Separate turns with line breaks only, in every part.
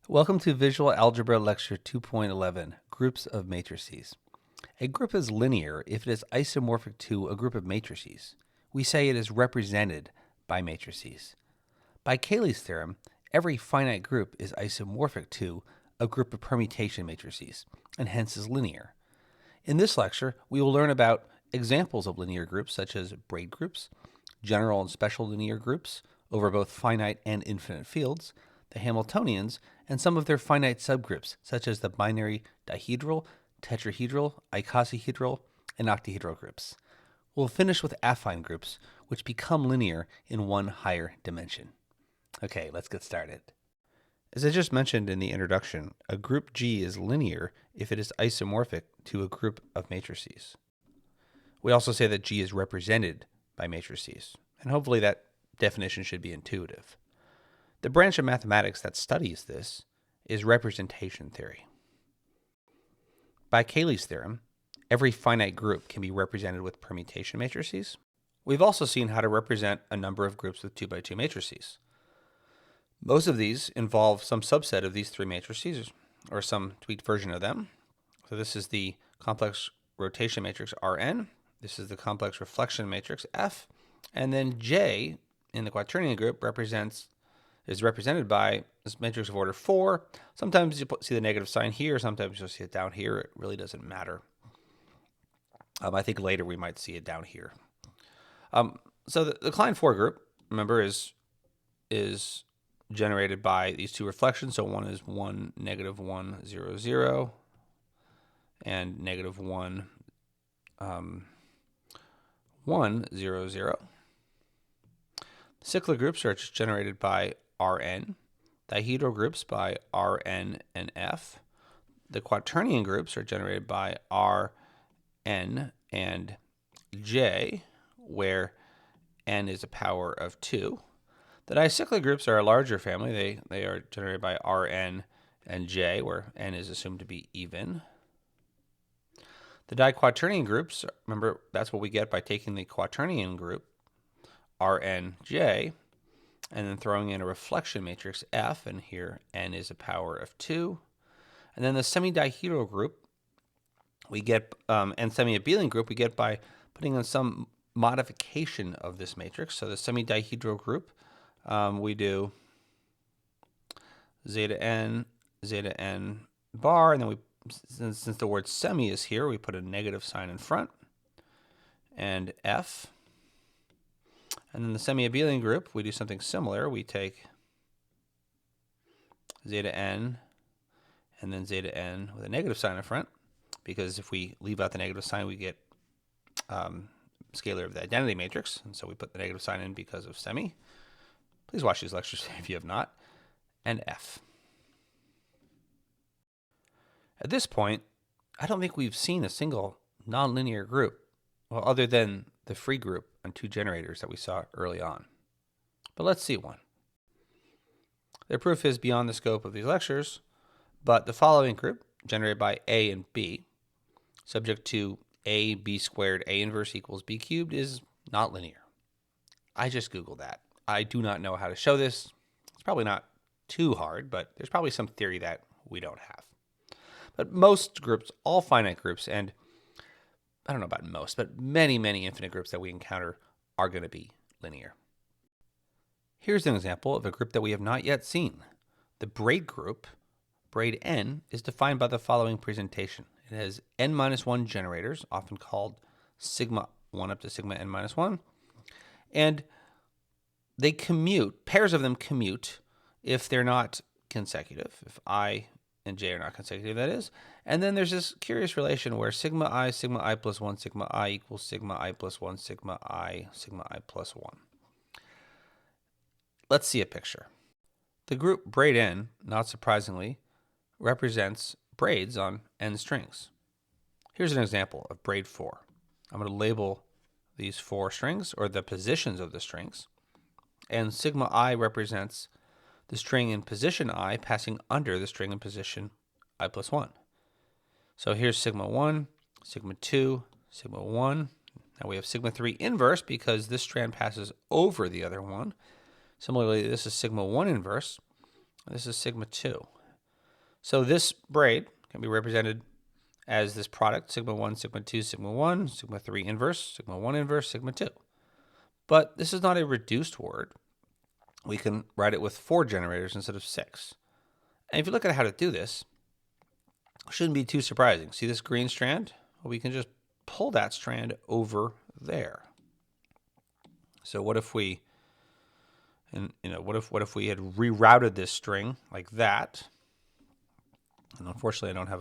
Welcome to Visual Algebra Lecture 2.11, Groups of Matrices. A group is linear if it is isomorphic to a group of matrices. We say it is represented by matrices. By Cayley's theorem, every finite group is isomorphic to a group of permutation matrices, and hence is linear. In this lecture, we will learn about examples of linear groups such as braid groups, general and special linear groups over both finite and infinite fields, the Hamiltonians, and some of their finite subgroups, such as the binary dihedral, tetrahedral, icosahedral, and octahedral groups. We'll finish with affine groups, which become linear in one higher dimension. Okay, let's get started. As I just mentioned in the introduction, a group G is linear if it is isomorphic to a group of matrices. We also say that G is represented by matrices, and hopefully that definition should be intuitive. The branch of mathematics that studies this is representation theory. By Cayley's theorem, every finite group can be represented with permutation matrices. We've also seen how to represent a number of groups with 2x2 matrices. Most of these involve some subset of these three matrices, or some tweaked version of them. So this is the complex rotation matrix Rn, this is the complex reflection matrix F, and then J in the quaternion group is represented by this matrix of order 4. Sometimes you see the negative sign here, sometimes you'll see it down here. It really doesn't matter. I think later we might see it down here. So the Klein 4 group, remember, is generated by these two reflections. So one is 1, negative 1, 0, 0, and negative 1, 1, 0, 0. Cyclic groups are just generated by Rn, dihedral groups by Rn and F. The quaternion groups are generated by Rn and J, where n is a power of 2. The dicyclic groups are a larger family. They are generated by Rn and J, where n is assumed to be even. The diquaternion groups, remember, that's what we get by taking the quaternion group, Rnj, and then throwing in a reflection matrix F, and here n is a power of 2. And then the semidihedral group we get, and semiabelian group we get by putting in some modification of this matrix. So the semidihedral group, we do zeta n bar, and then we, since the word semi is here, we put a negative sign in front, and F. And then the semiabelian group, we do something similar. We take zeta n and then zeta n with a negative sign in front, because if we leave out the negative sign, we get scalar of the identity matrix. And so we put the negative sign in because of semi. Please watch these lectures if you have not. And F. At this point, I don't think we've seen a single nonlinear group, well, other than the free group on two generators that we saw early on. But let's see one. Their proof is beyond the scope of these lectures, but the following group, generated by A and B, subject to A, B squared, A inverse equals B cubed, is not linear. I just Googled that. I do not know how to show this. It's probably not too hard, but there's probably some theory that we don't have. But most groups, all finite groups, and I don't know about most, but many, many infinite groups that we encounter are going to be linear. Here's an example of a group that we have not yet seen. The braid group, braid n, is defined by the following presentation. It has n-1 generators, often called sigma 1 up to sigma n-1, and they commute, pairs of them commute if they're not consecutive, if I and j are not consecutive, that is. And then there's this curious relation where sigma I plus 1 sigma I equals sigma I plus 1 sigma I plus 1. Let's see a picture. The group braid n, not surprisingly, represents braids on n strings. Here's an example of braid 4. I'm going to label these 4 strings, or the positions of the strings, and sigma I represents the string in position I passing under the string in position I plus 1. So here's sigma 1, sigma 2, sigma 1. Now we have sigma 3 inverse because this strand passes over the other one. Similarly, this is sigma 1 inverse. This is sigma 2. So this braid can be represented as this product, sigma 1, sigma 2, sigma 1, sigma 3 inverse, sigma 1 inverse, sigma 2. But this is not a reduced word. We can write it with 4 generators instead of 6. And if you look at how to do this, it shouldn't be too surprising. See this green strand? Well, we can just pull that strand over there. So what if we, what if we had rerouted this string like that? And unfortunately, I don't have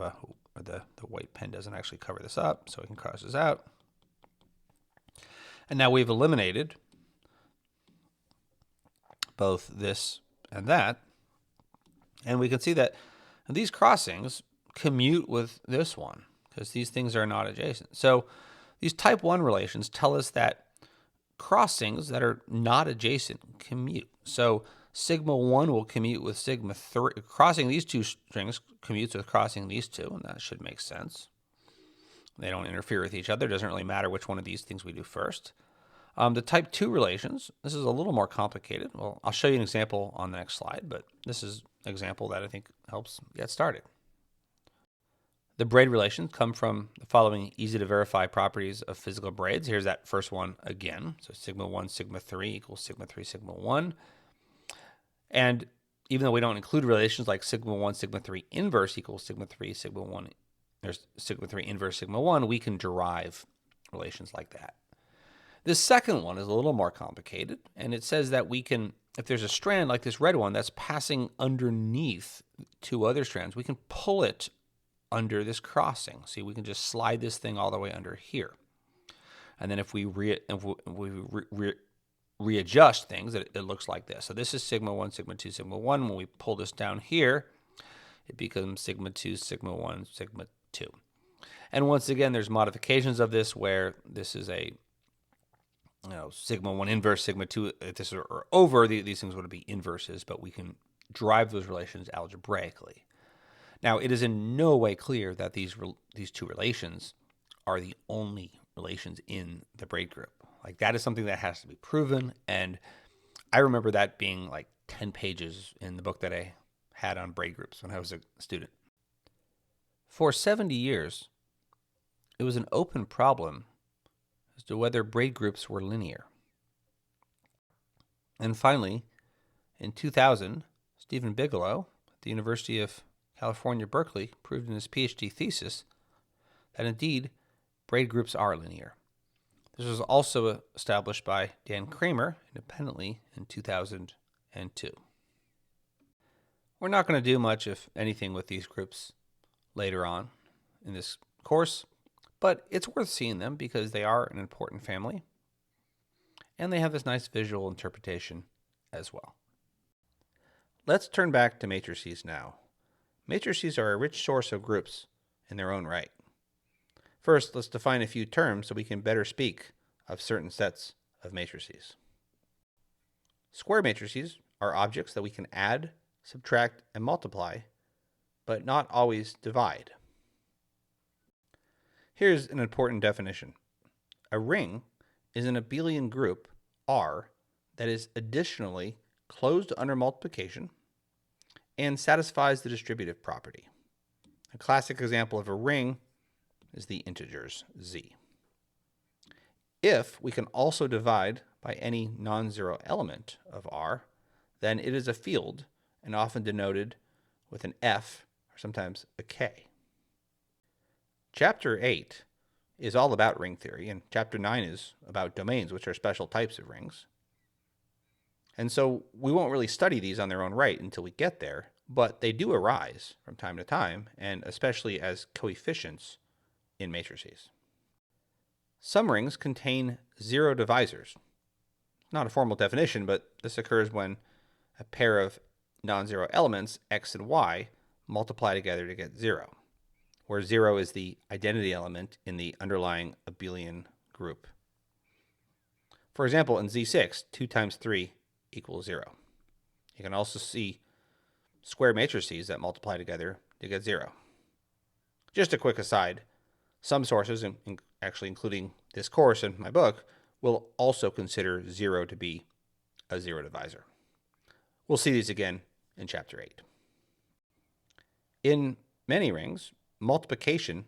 the white pen doesn't actually cover this up, so we can cross this out. And now we've eliminated both this and that. And we can see that these crossings commute with this one because these things are not adjacent. So these type 1 relations tell us that crossings that are not adjacent commute. So sigma 1 will commute with sigma 3. Crossing these two strings commutes with crossing these two, and that should make sense. They don't interfere with each other. It doesn't really matter which one of these things we do first. The type 2 relations, this is a little more complicated. Well, I'll show you an example on the next slide, but this is an example that I think helps get started. The braid relations come from the following easy to verify properties of physical braids. Here's that first one again. So sigma 1, sigma 3 equals sigma 3, sigma 1. And even though we don't include relations like sigma 1, sigma 3 inverse equals sigma 3, sigma 1, there's sigma 3 inverse sigma 1, we can derive relations like that. This second one is a little more complicated, and it says that we can, if there's a strand like this red one that's passing underneath 2 other strands, we can pull it under this crossing. See, we can just slide this thing all the way under here. And then if we readjust things, it looks like this. So this is sigma 1, sigma 2, sigma 1. When we pull this down here, it becomes sigma 2, sigma 1, sigma 2. And once again, there's modifications of this where this is a sigma 1 inverse, sigma 2, if this are over, these things would be inverses, but we can drive those relations algebraically. Now, it is in no way clear that these two relations are the only relations in the braid group. Like, that is something that has to be proven, and I remember that being like 10 pages in the book that I had on braid groups when I was a student. For 70 years, it was an open problem as to whether braid groups were linear. And finally, in 2000, Stephen Bigelow at the University of California, Berkeley, proved in his PhD thesis that indeed braid groups are linear. This was also established by Dan Kramer independently in 2002. We're not going to do much, if anything, with these groups later on in this course, but it's worth seeing them because they are an important family, and they have this nice visual interpretation as well. Let's turn back to matrices now. Matrices are a rich source of groups in their own right. First, let's define a few terms so we can better speak of certain sets of matrices. Square matrices are objects that we can add, subtract, and multiply, but not always divide. Here's an important definition. A ring is an abelian group, R, that is additionally closed under multiplication and satisfies the distributive property. A classic example of a ring is the integers z. If we can also divide by any non-zero element of R, then it is a field and often denoted with an F or sometimes a K. Chapter 8 is all about ring theory, and Chapter 9 is about domains, which are special types of rings. And so we won't really study these on their own right until we get there, but they do arise from time to time, and especially as coefficients in matrices. Some rings contain zero divisors. Not a formal definition, but this occurs when a pair of non-zero elements, x and y, multiply together to get 0, where 0 is the identity element in the underlying abelian group. For example, in Z6, 2 times 3 equals 0. You can also see square matrices that multiply together to get 0. Just a quick aside, some sources, actually including this course and my book, will also consider 0 to be a zero divisor. We'll see these again in Chapter 8. In many rings, multiplication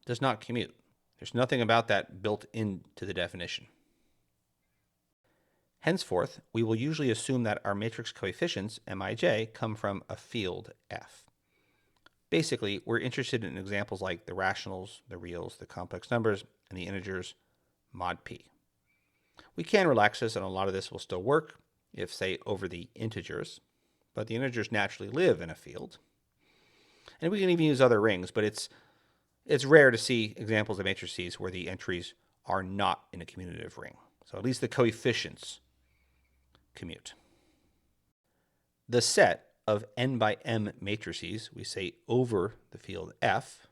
does not commute. There's nothing about that built into the definition. Henceforth, we will usually assume that our matrix coefficients, Mij, come from a field F. Basically, we're interested in examples like the rationals, the reals, the complex numbers, and the integers mod p. We can relax this, and a lot of this will still work if, say, over the integers, but the integers naturally live in a field. And we can even use other rings, but it's rare to see examples of matrices where the entries are not in a commutative ring. So at least the coefficients commute. The set of n by m matrices, we say over the field F,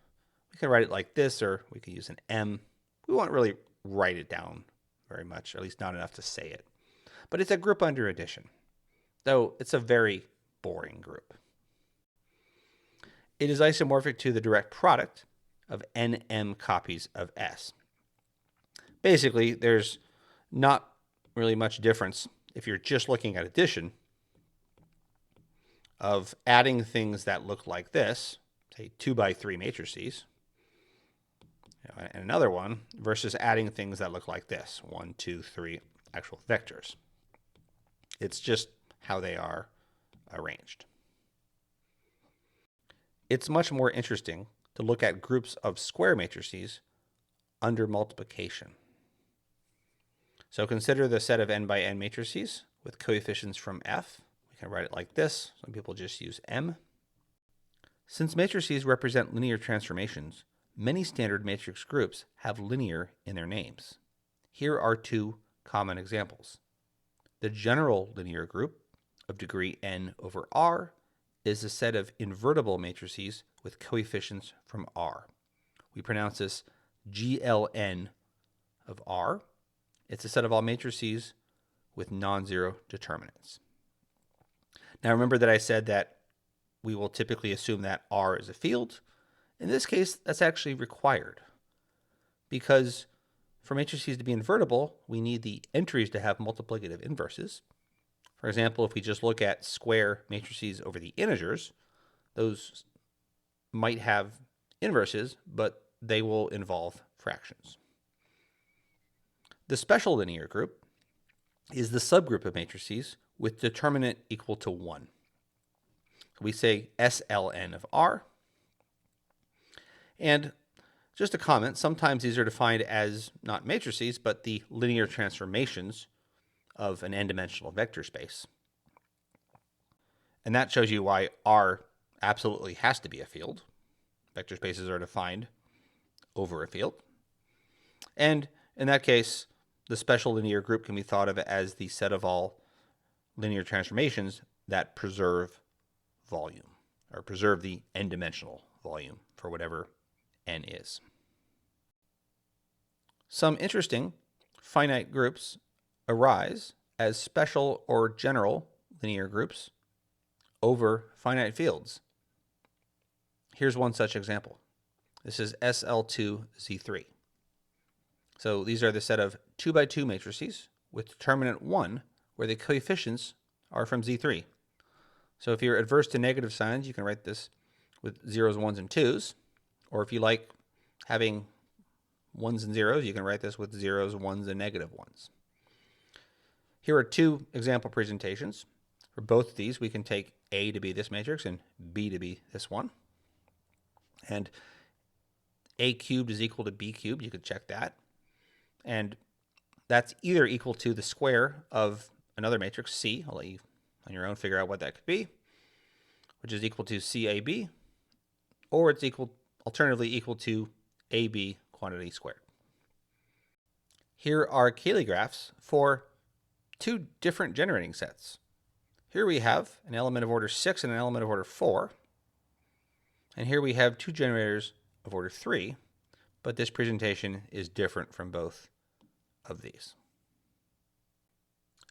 we can write it like this, or we can use an M. We won't really write it down very much, or at least not enough to say it. But it's a group under addition, though it's a very boring group. It is isomorphic to the direct product of nm copies of S. Basically, there's not really much difference if you're just looking at addition of adding things that look like this, say 2 by 3 matrices, and another one, versus adding things that look like this, 1, 2, 3 actual vectors. It's just how they are arranged. It's much more interesting to look at groups of square matrices under multiplication. So consider the set of n by n matrices with coefficients from F. We can write it like this. Some people just use M. Since matrices represent linear transformations, many standard matrix groups have linear in their names. Here are two common examples. The general linear group of degree n over R is a set of invertible matrices with coefficients from R. We pronounce this GLN of R. It's a set of all matrices with non-zero determinants. Now remember that I said that we will typically assume that R is a field. In this case, that's actually required, because for matrices to be invertible, we need the entries to have multiplicative inverses. For example, if we just look at square matrices over the integers, those might have inverses, but they will involve fractions. The special linear group is the subgroup of matrices with determinant equal to 1. We say SLN of R. And just a comment, sometimes these are defined as not matrices, but the linear transformations of an n-dimensional vector space. And that shows you why R absolutely has to be a field. Vector spaces are defined over a field. And in that case, the special linear group can be thought of as the set of all linear transformations that preserve volume, or preserve the n-dimensional volume for whatever n is. Some interesting finite groups arise as special or general linear groups over finite fields. Here's one such example. This is SL2Z3. So these are the set of 2 by 2 matrices with determinant 1 where the coefficients are from Z3. So if you're adverse to negative signs, you can write this with 0s, 1s, and 2s. Or if you like having 1s and 0s, you can write this with 0s, 1s, and negative 1s. Here are two example presentations. For both of these, we can take A to be this matrix and B to be this one. And A cubed is equal to B cubed. You could check that. And that's either equal to the square of another matrix, C. I'll let you on your own figure out what that could be, which is equal to CAB, or it's alternatively equal to AB quantity squared. Here are Cayley graphs for two different generating sets. Here we have an element of order 6 and an element of order 4. And here we have two generators of order 3, but this presentation is different from both of these.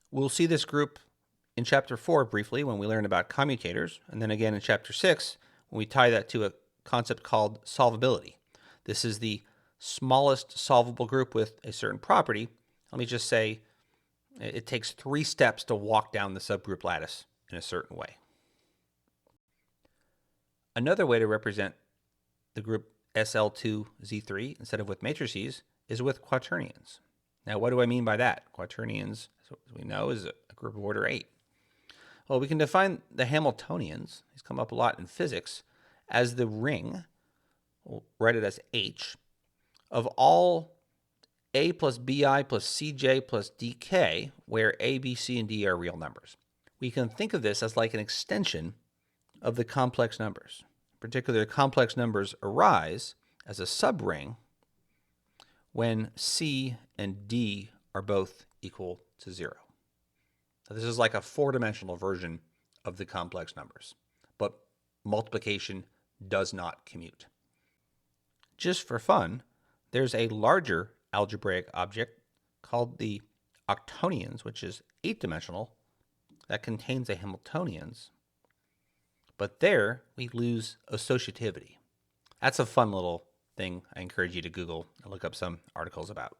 We'll see this group in Chapter 4 briefly when we learn about commutators, and then again in Chapter 6 when we tie that to a concept called solvability. This is the smallest solvable group with a certain property. Let me just say it takes 3 steps to walk down the subgroup lattice in a certain way. Another way to represent the group SL2Z3 instead of with matrices is with quaternions. Now, what do I mean by that? Quaternions, as we know, is a group of order 8. Well, we can define the Hamiltonians, these come up a lot in physics, as the ring, we'll write it as H, of all A plus BI plus CJ plus DK, where A, B, C, and D are real numbers. We can think of this as like an extension of the complex numbers. In particular, complex numbers arise as a subring when C and D are both equal to 0. So this is like a 4-dimensional version of the complex numbers, but multiplication does not commute. Just for fun, there's a larger algebraic object called the octonions, which is 8-dimensional, that contains a Hamiltonians, but there we lose associativity. That's a fun little thing I encourage you to Google and look up some articles about.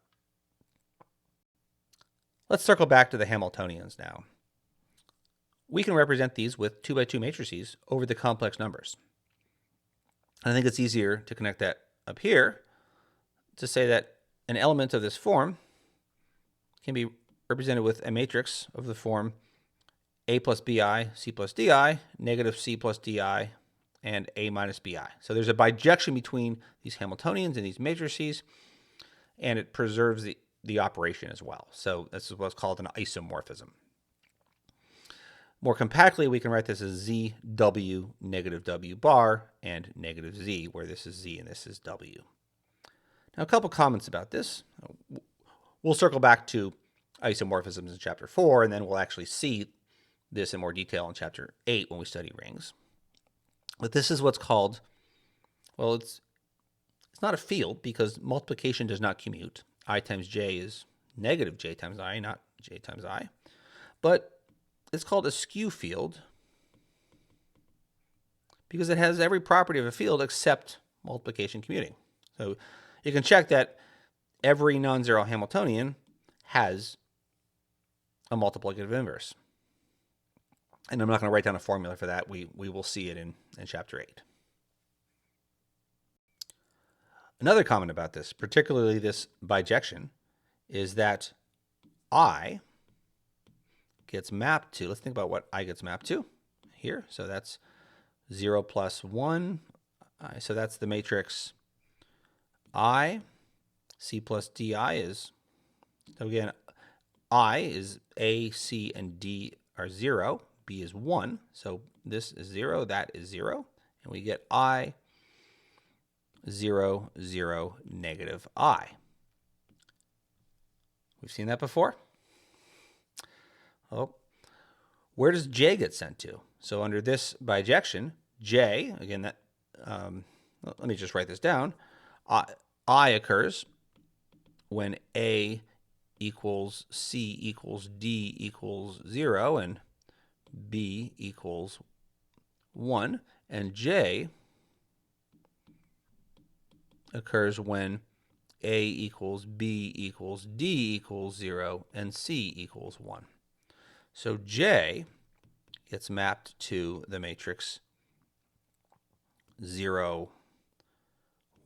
Let's circle back to the Hamiltonians now. We can represent these with 2x2 matrices over the complex numbers. And I think it's easier to connect that up here to say that an element of this form can be represented with a matrix of the form A plus BI, C plus DI, negative C plus DI, and A minus BI. So there's a bijection between these Hamiltonians and these matrices, and it preserves the operation as well. So this is what's called an isomorphism. More compactly, we can write this as ZW negative W bar and negative Z, where this is Z and this is W. Now, a couple comments about this. We'll circle back to isomorphisms in Chapter 4, and then we'll actually see this in more detail in Chapter 8 when we study rings. But this is what's called, well, it's not a field because multiplication does not commute. I times j is negative j times I, not j times I. But it's called a skew field because it has every property of a field except multiplication commuting. So you can check that every non-zero Hamiltonian has a multiplicative inverse. And I'm not going to write down a formula for that. We will see it in Chapter 8. Another comment about this, particularly this bijection, is that I gets mapped to, let's think about what I gets mapped to here. So that's 0 plus 1. So that's the matrix I. C plus DI is, so again, I is A, C, and D are 0. B is 1. So this is 0, that is 0. And we get I, 0, 0, negative I. We've seen that before. Oh, where does J get sent to? So under this bijection, J, again, that let me just write this down. I occurs when A equals C equals D equals 0 and B equals 1. And J occurs when A equals B equals D equals 0 and C equals 1. So J gets mapped to the matrix 0,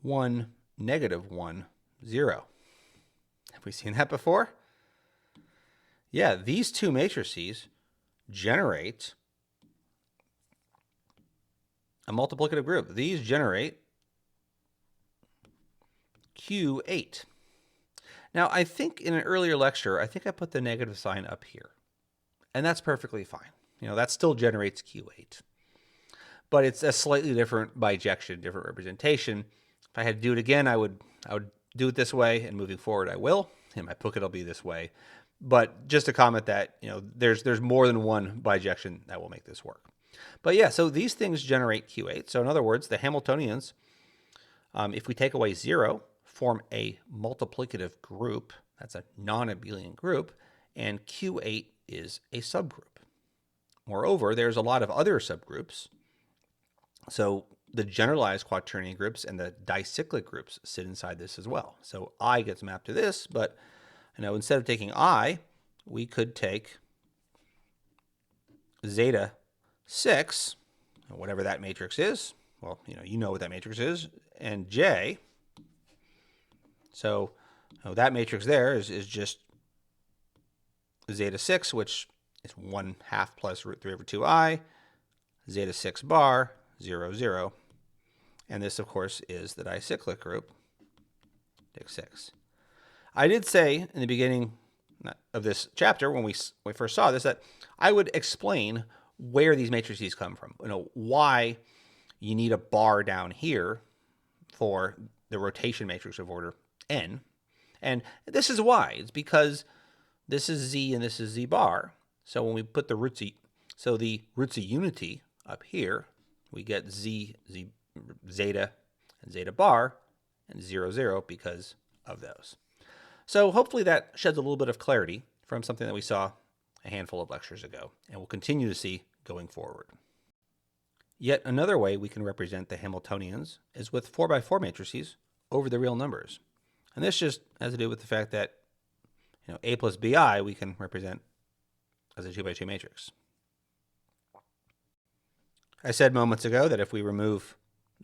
1, negative 1, 0. Have we seen that before? Yeah, these two matrices generate a multiplicative group. These generate Q8. Now, I think in an earlier lecture, I think I put the negative sign up here. And that's perfectly fine. You know, that still generates Q8. But it's a slightly different bijection, different representation. If I had to do it again, I would do it this way, and moving forward I will. And my booklet will be this way. But just to comment that, you know, there's more than one bijection that will make this work. But yeah, so these things generate Q8. So in other words, the Hamiltonians, if we take away 0, form a multiplicative group. That's a non-abelian group. And Q8 is a subgroup. Moreover, there's a lot of other subgroups. So the generalized quaternion groups and the dicyclic groups sit inside this as well. So I gets mapped to this, but you know, instead of taking I, we could take zeta 6, whatever that matrix is. well, you know what that matrix is, and J. So that matrix there is just zeta 6, which is 1/2 plus root 3 over 2i, zeta 6 bar, 0, 0. And this, of course, is the dicyclic group, dic 6. I did say in the beginning of this chapter, when we first saw this, that I would explain where these matrices come from. Why you need a bar down here for the rotation matrix of order n. And this is why. It's because this is z and this is z bar. So when we put the roots of unity up here, we get zeta, and zeta bar, and 0, 0 because of those. So hopefully that sheds a little bit of clarity from something that we saw a handful of lectures ago, and we'll continue to see going forward. Yet another way we can represent the Hamiltonians is with 4x4 matrices over the real numbers. And this just has to do with the fact that a plus bi we can represent as a 2x2 matrix. I said moments ago that if we remove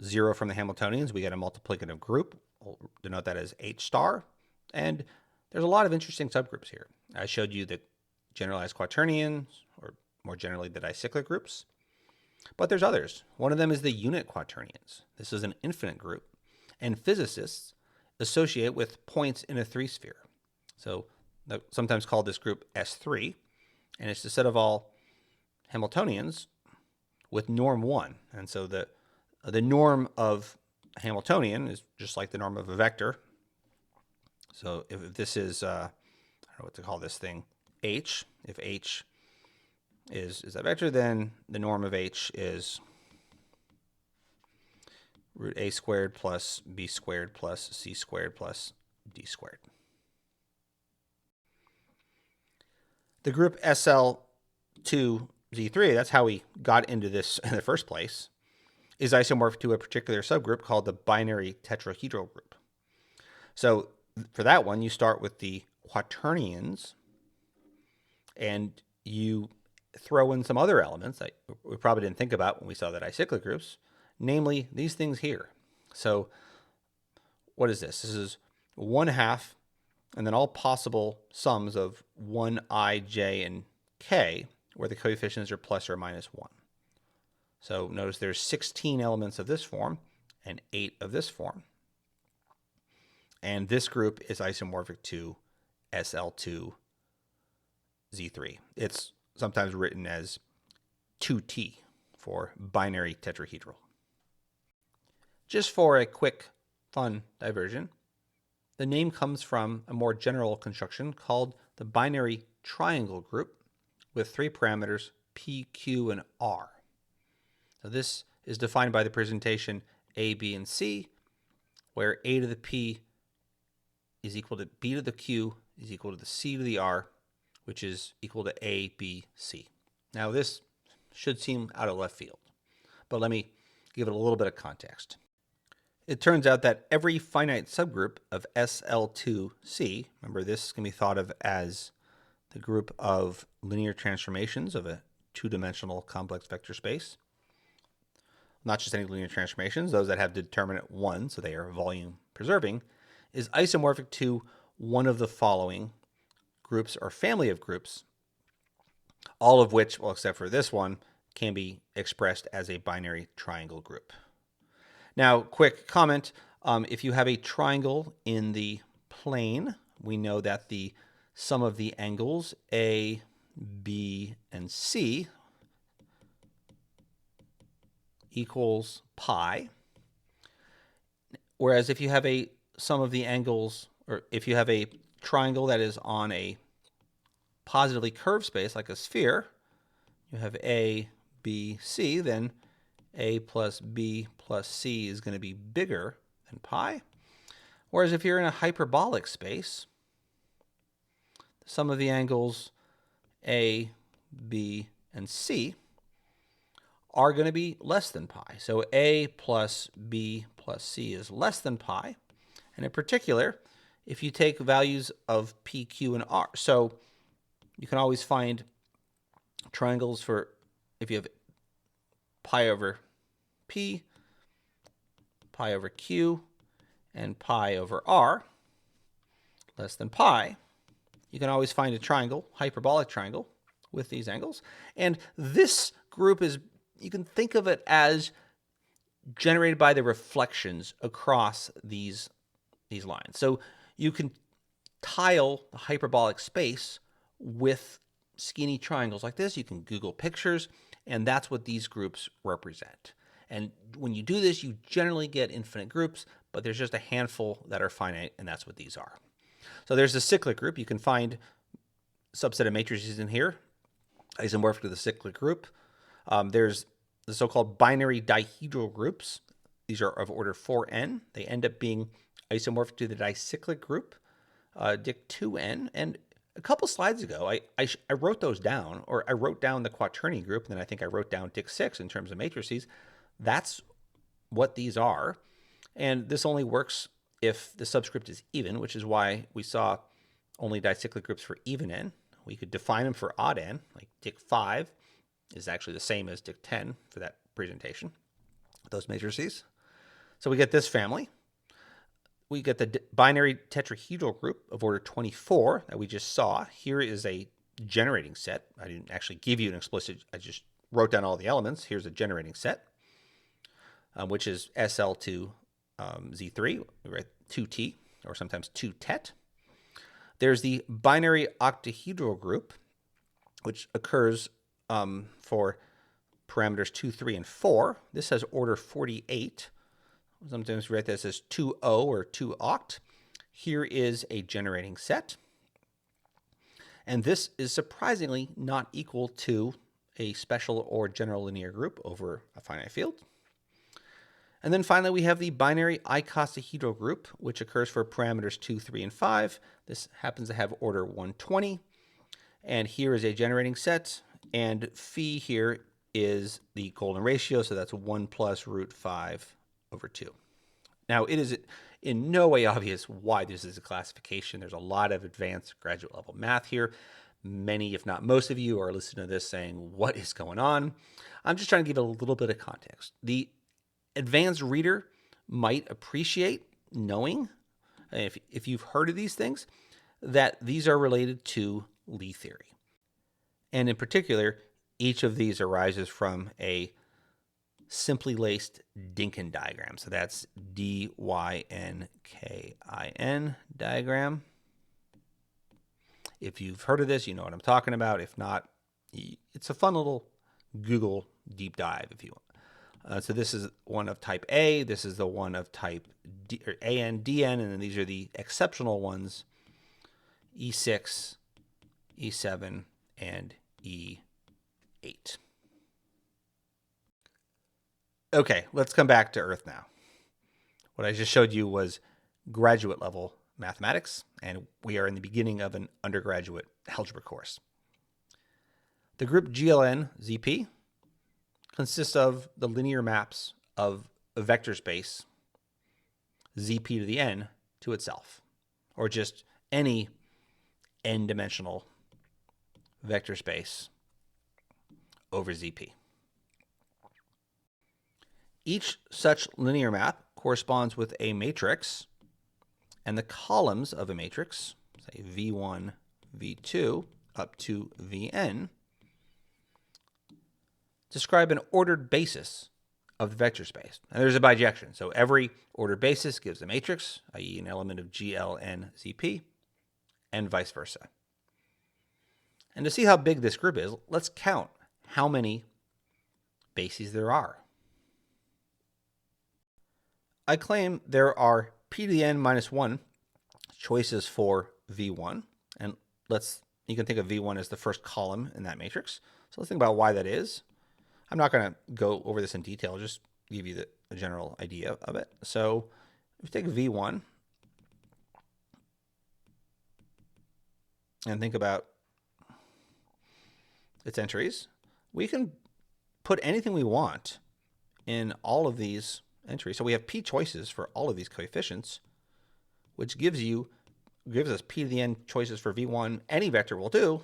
0 from the Hamiltonians, we get a multiplicative group. We'll denote that as H star. And there's a lot of interesting subgroups here. I showed you the generalized quaternions, or more generally the dicyclic groups. But there's others. One of them is the unit quaternions. This is an infinite group. And physicists associate with points in a 3-sphere. So sometimes called this group S3. And it's the set of all Hamiltonians with norm 1. And so the norm of Hamiltonian is just like the norm of a vector. So if this is, I don't know what to call this thing, H, if H is that vector, then the norm of H is root a squared plus b squared plus c squared plus d squared. The group SL2Z3, that's how we got into this in the first place, is isomorphic to a particular subgroup called the binary tetrahedral group. So for that one, you start with the quaternions, and you throw in some other elements that we probably didn't think about when we saw the dicyclic groups, namely these things here. So what is this? This is 1/2, and then all possible sums of 1i, j, and k, where the coefficients are plus or minus 1. So notice there's 16 elements of this form and 8 of this form. And this group is isomorphic to SL2Z3. It's sometimes written as 2T for binary tetrahedral. Just for a quick, fun diversion, the name comes from a more general construction called the binary triangle group with 3 parameters, P, Q, and R. So this is defined by the presentation A, B, and C, where A to the P is equal to B to the Q is equal to the C to the R, which is equal to A, B, C. Now this should seem out of left field, but let me give it a little bit of context. It turns out that every finite subgroup of SL2C, remember this can be thought of as the group of linear transformations of a 2-dimensional complex vector space. Not just any linear transformations, those that have determinant 1, so they are volume preserving, is isomorphic to one of the following groups or family of groups, all of which, well, except for this one, can be expressed as a binary triangle group. Now, quick comment, if you have a triangle in the plane, we know that the sum of the angles A, B, and C equals pi. Whereas if you have a sum of the angles, or if you have a triangle that is on a positively curved space like a sphere, you have A, B, C, then A plus B plus C is going to be bigger than pi. Whereas if you're in a hyperbolic space, the sum of the angles A, B, and C are going to be less than pi. So A plus B plus C is less than pi. And in particular, if you take values of P, Q, and R. So you can always find triangles for, if you have pi over P, pi over q, and pi over r less than pi, you can always find a triangle, hyperbolic triangle, with these angles. And this group is, you can think of it as generated by the reflections across these lines. So you can tile the hyperbolic space with skinny triangles like this. You can Google pictures, and that's what these groups represent. And when you do this, you generally get infinite groups, but there's just a handful that are finite, and that's what these are. So there's the cyclic group. You can find a subset of matrices in here, isomorphic to the cyclic group. There's the so-called binary dihedral groups. These are of order 4n. They end up being isomorphic to the dicyclic group, dic 2n. And a couple slides ago, I wrote those down, or I wrote down the quaternion group, and then I think I wrote down dic 6 in terms of matrices. That's what these are. And this only works if the subscript is even, which is why we saw only dicyclic groups for even n. We could define them for odd n, like dic 5 is actually the same as dic 10 for that presentation, those matrices. So we get this family. We get the binary tetrahedral group of order 24 that we just saw. Here is a generating set. I didn't actually give you an explicit, I just wrote down all the elements. Here's a generating set, which is SL2 Z3, right? 2T, or sometimes 2 tet. There's the binary octahedral group, which occurs for parameters 2, 3, and 4. This has order 48. Sometimes we write this as 2O or 2 oct. Here is a generating set. And this is surprisingly not equal to a special or general linear group over a finite field. And then finally, we have the binary icosahedral group, which occurs for parameters 2, 3, and 5. This happens to have order 120. And here is a generating set. And phi here is the golden ratio, so that's 1 plus root 5 over 2. Now, it is in no way obvious why this is a classification. There's a lot of advanced graduate level math here. Many, if not most of you, are listening to this saying, what is going on? I'm just trying to give a little bit of context. The advanced reader might appreciate knowing, if you've heard of these things, that these are related to Lie theory. And in particular, each of these arises from a simply laced Dynkin diagram. So that's Dynkin diagram. If you've heard of this, you know what I'm talking about. If not, it's a fun little Google deep dive if you want. So this is one of type A, this is the one of type D, or AN, DN, and then these are the exceptional ones, E6, E7, and E8. Okay, let's come back to Earth now. What I just showed you was graduate level mathematics, and we are in the beginning of an undergraduate algebra course. The group GLN ZP consists of the linear maps of a vector space ZP to the n to itself, or just any n-dimensional vector space over ZP. Each such linear map corresponds with a matrix, and the columns of a matrix, say V1, V2, up to Vn, describe an ordered basis of the vector space. And there's a bijection. So every ordered basis gives a matrix, i.e. an element of GLN ZP, and vice versa. And to see how big this group is, let's count how many bases there are. I claim there are p to the n minus 1 choices for V1. And you can think of V1 as the first column in that matrix. So let's think about why that is. I'm not going to go over this in detail, just give you a general idea of it. So if you take V1 and think about its entries, we can put anything we want in all of these entries. So we have p choices for all of these coefficients, which gives us p to the n choices for V1. Any vector will do.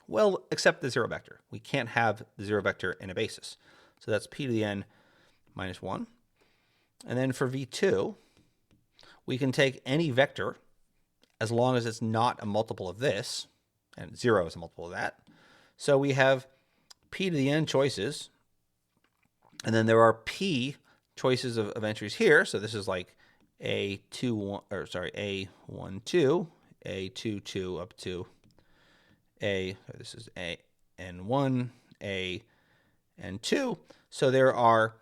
Well, except the zero vector. We can't have the zero vector in a basis. So that's p to the n minus 1. And then for V2, we can take any vector as long as it's not a multiple of this, and 0 is a multiple of that. So we have p to the n choices, and then there are p choices of entries here. So this is like A1, 2, A2, 2 up to this is A and 1, A and 2. So there are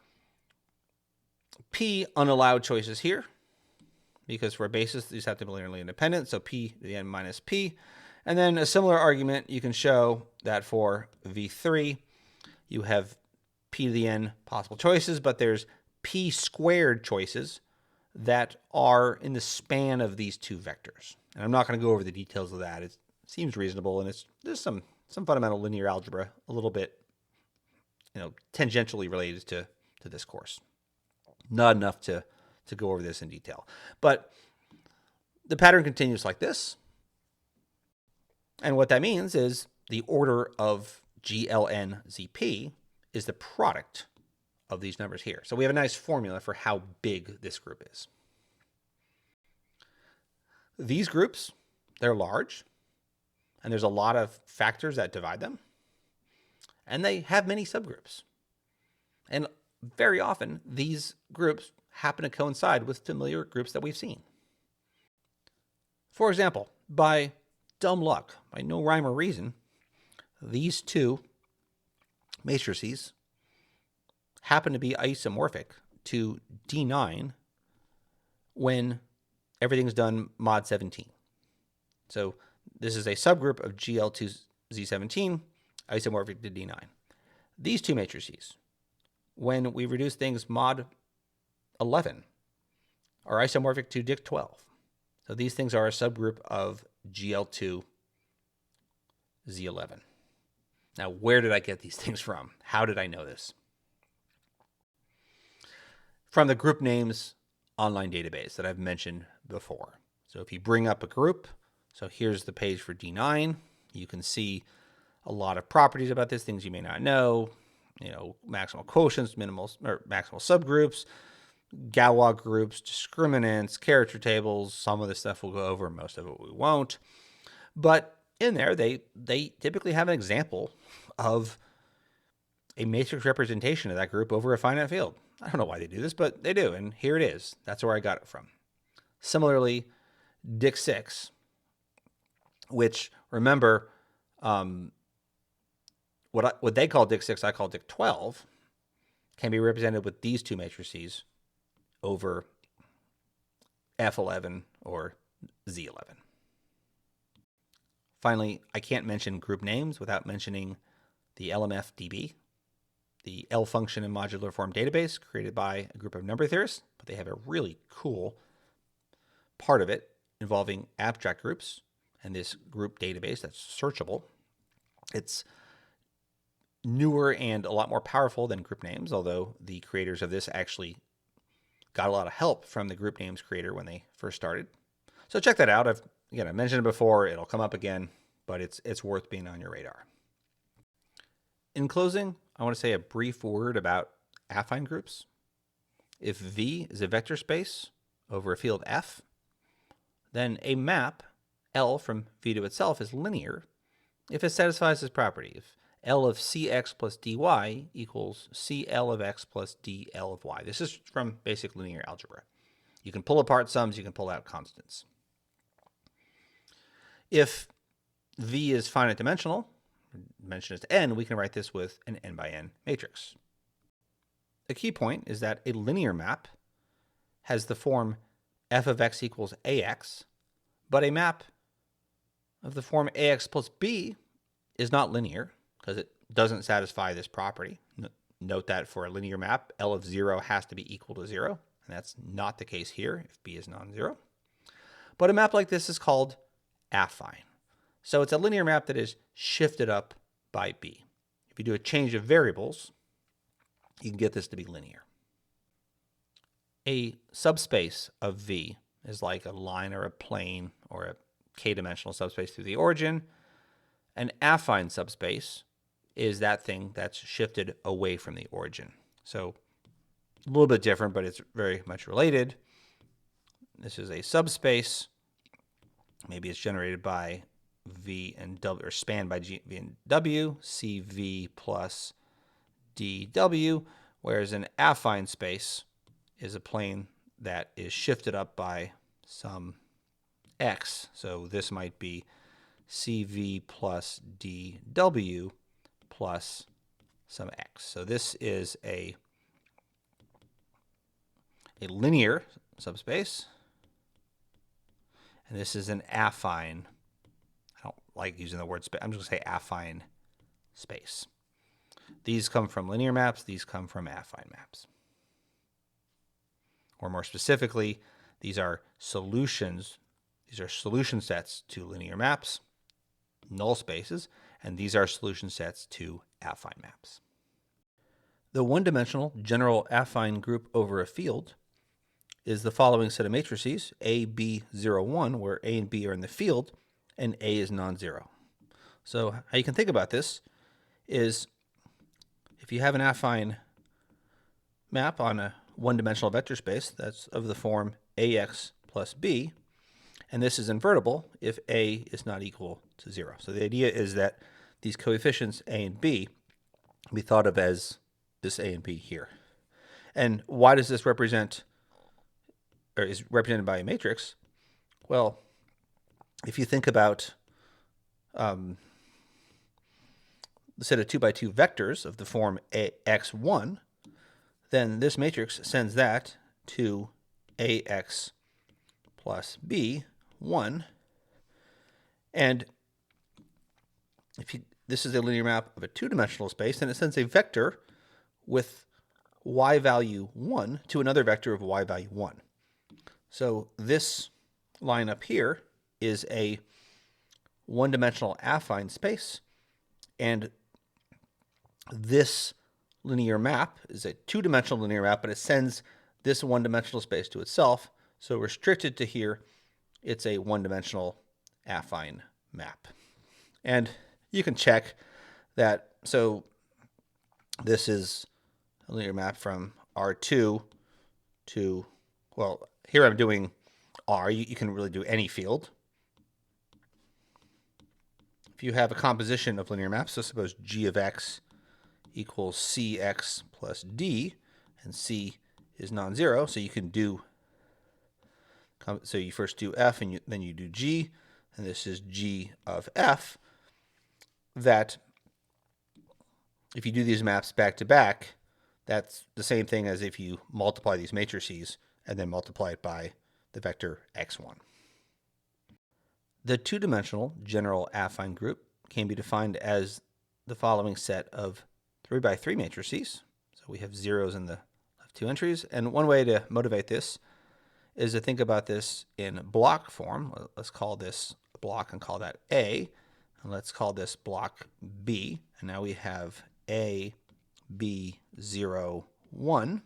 p unallowed choices here, because for a basis, these have to be linearly independent. So p to the n minus p. And then a similar argument, you can show that for V3, you have p to the n possible choices, but there's p squared choices that are in the span of these two vectors. And I'm not going to go over the details of that. It seems reasonable, and there's some fundamental linear algebra, a little bit, tangentially related to this course. Not enough to go over this in detail. But the pattern continues like this. And what that means is the order of GLNZP is the product of these numbers here. So we have a nice formula for how big this group is. These groups, they're large, and there's a lot of factors that divide them, and they have many subgroups. And very often, these groups happen to coincide with familiar groups that we've seen. For example, by dumb luck, by no rhyme or reason, these two matrices happen to be isomorphic to D9 when everything's done mod 17. So this is a subgroup of GL2Z17, isomorphic to D9. These two matrices, when we reduce things mod 11, are isomorphic to Dic 12. So these things are a subgroup of GL2Z11. Now, where did I get these things from? How did I know this? From the GroupNames online database that I've mentioned before. So if you bring up a group, so here's the page for D9, you can see a lot of properties about this, things you may not know, maximal quotients, maximal subgroups, Galois groups, discriminants, character tables. Some of the stuff we'll go over, most of it we won't. But in there, they typically have an example of a matrix representation of that group over a finite field. I don't know why they do this, but they do, and here it is. That's where I got it from. Similarly, Dic 6, which, remember, what they call Dic 6, I call Dic 12, can be represented with these two matrices over F11 or Z11. Finally, I can't mention GroupNames without mentioning the LMFDB, the L function and modular form database created by a group of number theorists, but they have a really cool part of it involving abstract groups and this group database that's searchable. It's newer and a lot more powerful than GroupNames, although the creators of this actually got a lot of help from the GroupNames creator when they first started. So check that out. I mentioned it before. It'll come up again, but it's worth being on your radar. In closing, I want to say a brief word about affine groups. If V is a vector space over a field F, then a map L from V to itself is linear if it satisfies this property. If L of Cx plus dy equals Cl of x plus dl of y. This is from basic linear algebra. You can pull apart sums, you can pull out constants. If V is finite dimensional, dimension is n, we can write this with an n by n matrix. A key point is that a linear map has the form f of x equals ax, but a map of the form ax plus b is not linear because it doesn't satisfy this property. Note that for a linear map, L of 0 has to be equal to 0, and that's not the case here if b is non-zero. But a map like this is called affine. So it's a linear map that is shifted up by b. If you do a change of variables, you can get this to be linear. A subspace of V is like a line or a plane or a k-dimensional subspace through the origin. An affine subspace is that thing that's shifted away from the origin. So A little bit different, but it's very much related. This is a subspace. Maybe it's generated by V and W, or spanned by V and W, CV plus DW, whereas an affine space is a plane that is shifted up by some X. So this might be CV plus DW plus some X. So this is a linear subspace, and this is an affine. I don't like using the word space. I'm just going to say affine space. These come from linear maps. These come from affine maps. Or more specifically, these are solutions. These are solution sets to linear maps, null spaces, and these are solution sets to affine maps. The one-dimensional general affine group over a field is the following set of matrices: A, B, 0, 1, where A and B are in the field, and A is non-zero. So how you can think about this is if you have an affine map on a one-dimensional vector space that's of the form AX plus B, and this is invertible if A is not equal to 0. So the idea is that these coefficients A and B can be thought of as this A and B here. And why does this represent, or is represented by a matrix? Well, if you think about the set of 2 by 2 vectors of the form AX1, then this matrix sends that to AX plus B1. And this is a linear map of a two-dimensional space, and it sends a vector with y value 1 to another vector of y value 1. So this line up here is a one-dimensional affine space, and this linear map is a two-dimensional linear map, but it sends this one-dimensional space to itself. So restricted to here, it's a one-dimensional affine map. And you can check that. So this is a linear map from R2 to, well, here I'm doing R. You can really do any field. If you have a composition of linear maps, so suppose G of X equals Cx plus D, and C is non-zero, so you can do, so you first do F and then you do G, and this is G of F, that if you do these maps back to back, that's the same thing as if you multiply these matrices and then multiply it by the vector x1. The two-dimensional general affine group can be defined as the following set of 3 by 3 matrices. So we have zeros in the left two entries. And one way to motivate this is to think about this in block form. Let's call this block and call that A. And let's call this block B. And now we have A, B, 0, 1,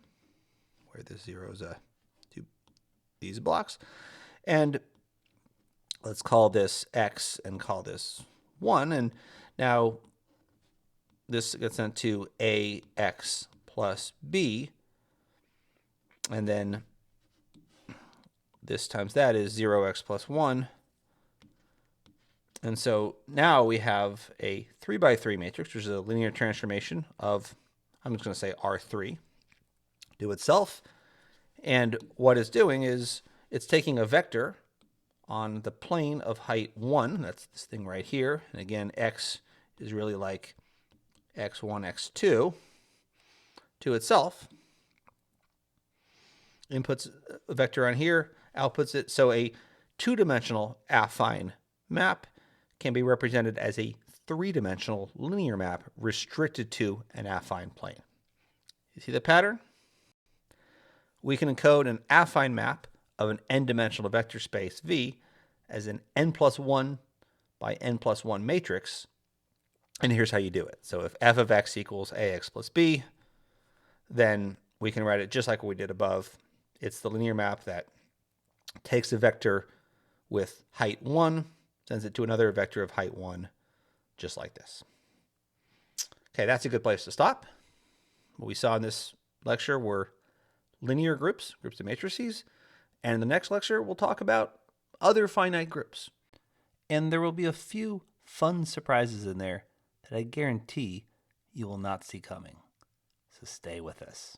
where the zeros two these blocks. And let's call this X and call this 1. And now this gets sent to AX plus B. And then this times that is 0x plus 1. And so now we have a 3 by 3 matrix, which is a linear transformation of, I'm just going to say R3, to itself. And what it's doing is it's taking a vector on the plane of height 1, that's this thing right here. And again, X is really like X1, X2, to itself. Inputs a vector on here, outputs it. So a two-dimensional affine map can be represented as a three-dimensional linear map restricted to an affine plane. You see the pattern? We can encode an affine map of an n-dimensional vector space V as an n plus 1 by n plus 1 matrix. And here's how you do it. So if f of x equals ax plus b, then we can write it just like what we did above. It's the linear map that takes a vector with height 1, sends it to another vector of height 1, just like this. Okay, that's a good place to stop. What we saw in this lecture were linear groups, groups of matrices. And in the next lecture, we'll talk about other finite groups. And there will be a few fun surprises in there that I guarantee you will not see coming. So stay with us.